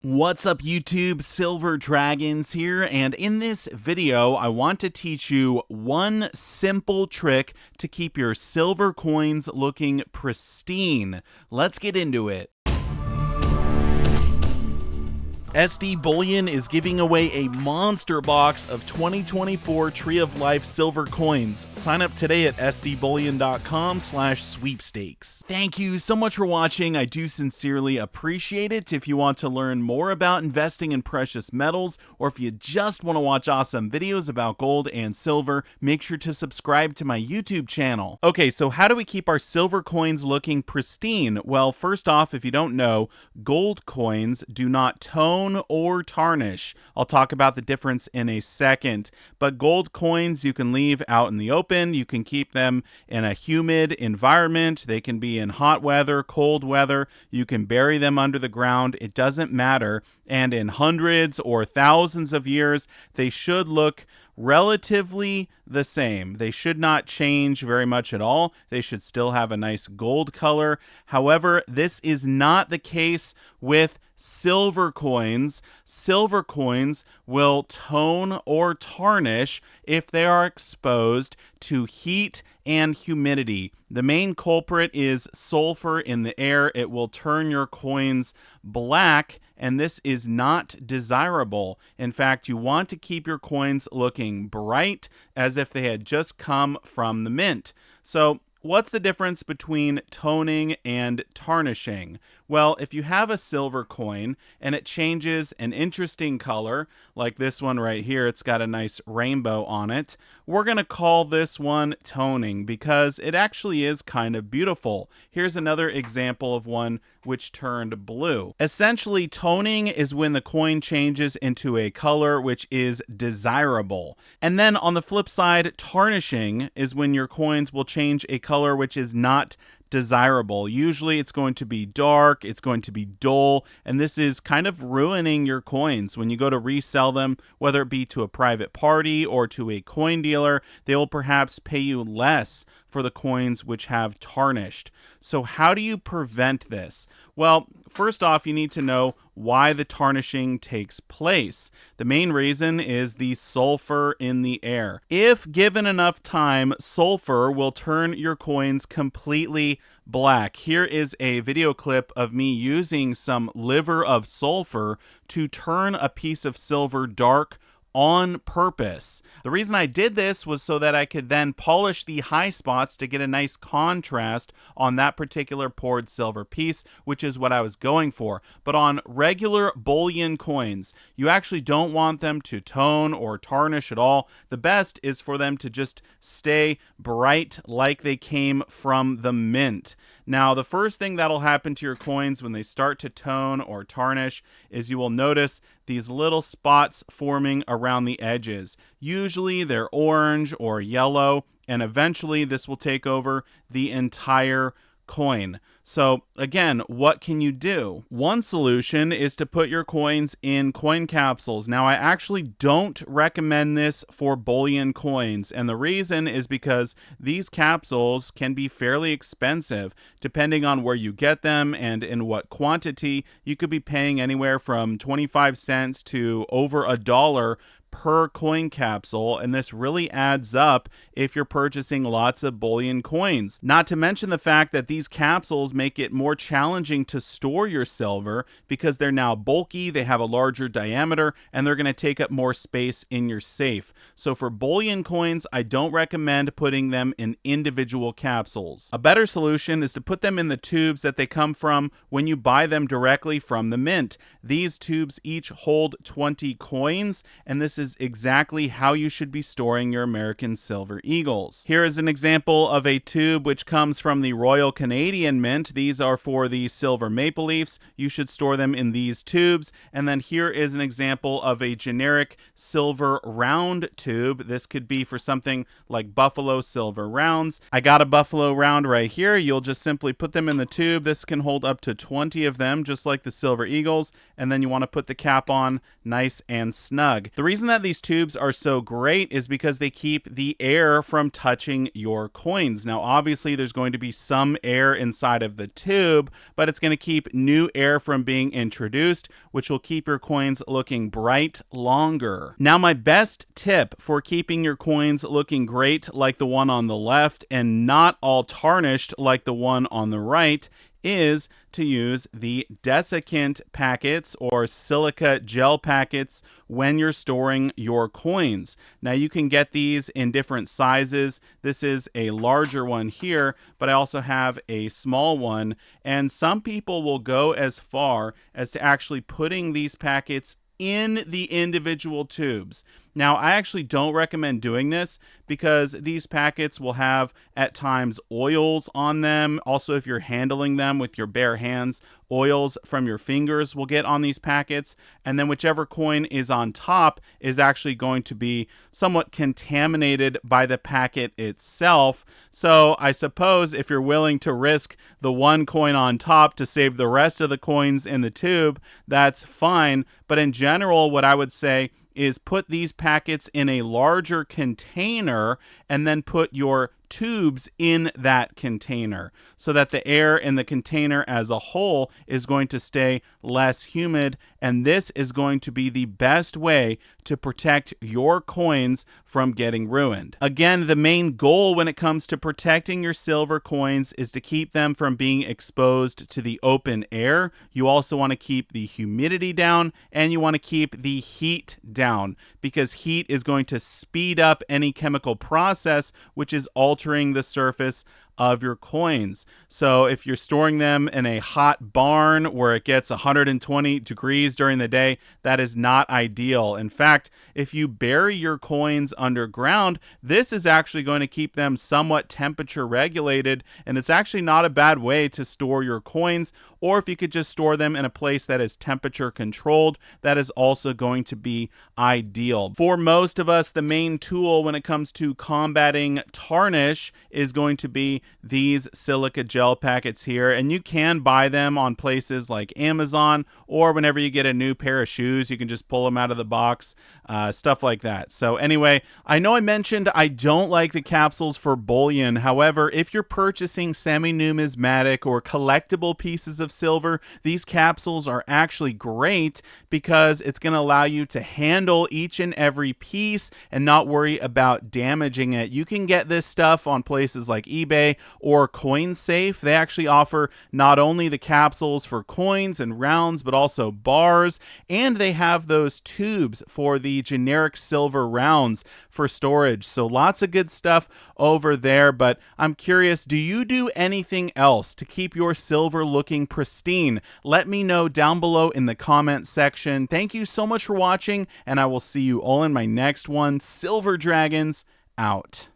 What's up YouTube, Silver Dragons here, and in this video I want to teach you one simple trick to keep your silver coins looking pristine. Let's get into it. SD Bullion is giving away a monster box of 2024 Tree of Life silver coins. Sign up today at sdbullion.com/sweepstakes. Thank you so much for watching. I do sincerely appreciate it. If you want to learn more about investing in precious metals, or if you just want to watch awesome videos about gold and silver, make sure to subscribe to my YouTube channel. Okay, so how do we keep our silver coins looking pristine? Well, first off, if you don't know, gold coins do not tone or tarnish. I'll talk about the difference in a second, but gold coins you can leave out in the open. You can keep them in a humid environment. They can be in hot weather, cold weather. You can bury them under the ground. It doesn't matter. And in hundreds or thousands of years, they should look relatively the same. They should not change very much at all. They should still have a nice gold color. However, this is not the case with silver coins. Silver coins will tone or tarnish if they are exposed to heat and humidity. The main culprit is sulfur in the air. It will turn your coins black, and this is not desirable. In fact, you want to keep your coins looking bright as if they had just come from the mint. So, what's the difference between toning and tarnishing? Well, if you have a silver coin and it changes an interesting color, like this one right here, it's got a nice rainbow on it, we're going to call this one toning because it actually is kind of beautiful. Here's another example of one which turned blue. Essentially, toning is when the coin changes into a color which is desirable. And then on the flip side, tarnishing is when your coins will change a color which is not desirable. Usually it's going to be dark, it's going to be dull, and this is kind of ruining your coins. When you go to resell them, whether it be to a private party or to a coin dealer, they will perhaps pay you less for the coins which have tarnished. So how do you prevent this? Well, first off, you need to know why the tarnishing takes place. The main reason is the sulfur in the air. If given enough time, sulfur will turn your coins completely black. Here is a video clip of me using some liver of sulfur to turn a piece of silver dark on purpose. The reason I did this was so that I could then polish the high spots to get a nice contrast on that particular poured silver piece, which is what I was going for. But on regular bullion coins, you actually don't want them to tone or tarnish at all. The best is for them to just stay bright like they came from the mint. Now, the first thing that'll happen to your coins when they start to tone or tarnish is you will notice these little spots forming around the edges. Usually they're orange or yellow, and eventually this will take over the entire coin. So again, what can you do? One solution is to put your coins in coin capsules. Now, I actually don't recommend this for bullion coins, and the reason is because these capsules can be fairly expensive. Depending on where you get them and in what quantity, you could be paying anywhere from 25 cents to over $1 per coin capsule, and this really adds up if you're purchasing lots of bullion coins. Not to mention the fact that these capsules make it more challenging to store your silver because they're now bulky, they have a larger diameter, and they're going to take up more space in your safe. So for bullion coins, I don't recommend putting them in individual capsules. A better solution is to put them in the tubes that they come from when you buy them directly from the mint. These tubes each hold 20 coins, and this is exactly how you should be storing your American Silver Eagles. Here is an example of a tube which comes from the Royal Canadian Mint. These are for the silver maple leafs. You should store them in these tubes. And then here is an example of a generic silver round tube. This could be for something like buffalo silver rounds. I got a buffalo round right here. You'll just simply put them in the tube. This can hold up to 20 of them, just like the Silver Eagles. And then you want to put the cap on nice and snug. The reason that these tubes are so great is because they keep the air from touching your coins. Now, obviously, there's going to be some air inside of the tube, but it's going to keep new air from being introduced, which will keep your coins looking bright longer. Now, my best tip for keeping your coins looking great like the one on the left and not all tarnished like the one on the right is to use the desiccant packets or silica gel packets when you're storing your coins. Now you can get these in different sizes. This is a larger one here, but I also have a small one, and some people will go as far as to actually putting these packets in the individual tubes. Now, I actually don't recommend doing this because these packets will have at times oils on them. Also, if you're handling them with your bare hands, oils from your fingers will get on these packets. And then whichever coin is on top is actually going to be somewhat contaminated by the packet itself. So I suppose if you're willing to risk the one coin on top to save the rest of the coins in the tube, that's fine. But in general, what I would say is put these packets in a larger container and then put your tubes in that container so that the air in the container as a whole is going to stay less humid, and this is going to be the best way to protect your coins from getting ruined. Again, the main goal when it comes to protecting your silver coins is to keep them from being exposed to the open air. You also want to keep the humidity down, and you want to keep the heat down, because heat is going to speed up any chemical process which is altering the surface of your coins. So if you're storing them in a hot barn where it gets 120 degrees during the day, that is not ideal. In fact, if you bury your coins underground, this is actually going to keep them somewhat temperature regulated, and it's actually not a bad way to store your coins. Or if you could just store them in a place that is temperature controlled, that is also going to be ideal. For most of us, the main tool when it comes to combating tarnish is going to be these silica gel packets here, and you can buy them on places like Amazon, or whenever you get a new pair of shoes, you can just pull them out of the box, stuff like that. So anyway, I know I mentioned I don't like the capsules for bullion. However, if you're purchasing semi-numismatic or collectible pieces of silver, these capsules are actually great because it's going to allow you to handle each and every piece and not worry about damaging it. You can get this stuff on places like eBay or CoinSafe. They actually offer not only the capsules for coins and rounds, but also bars, and they have those tubes for the generic silver rounds for storage. So lots of good stuff over there, but I'm curious, do you do anything else to keep your silver looking pristine? Let me know down below in the comment section. Thank you so much for watching, and I will see you all in my next one. Silver Dragons out.